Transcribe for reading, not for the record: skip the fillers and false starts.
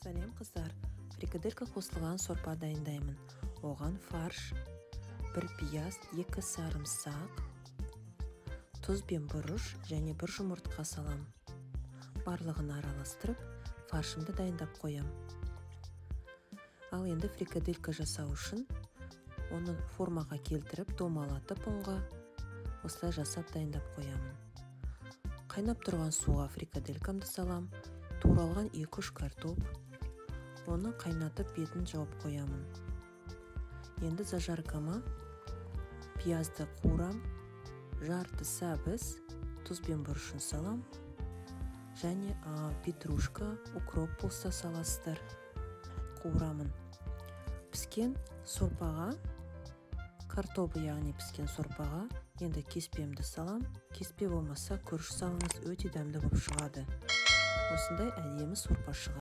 Сәлем қыздар, фрикаделька қосылған сорпа дайындаймын. Оған фарш, 1 пияз, 2 сарымсақ, тұз бен бұрыш және 1 жұмыртқа салам. Барлығын араластырып, фаршымды дайындап қоям. Ал енді фрикаделька жасау үшін оны формаға келтіріп, домалатып ұнға осылай жасап дайындап қоямын. Қайнап тұрған суға фрикаделькамды салам, туралған 2-3 картоп. Оны қайнатып бетін жауып қоямын. Енді зажаркама пиязды қуырам, жарты сәбіз, тұз бен бұрышын салам, және петрушка, укроп болса саласыздар. Қуырамын. Піскен сорпаға, картобы яғни піскен сорпаға енді кеспемді салам. Кеспе болмаса күріш салыңыз, өте дәмді болып шығады. Осындай әдемі сорпа шығады.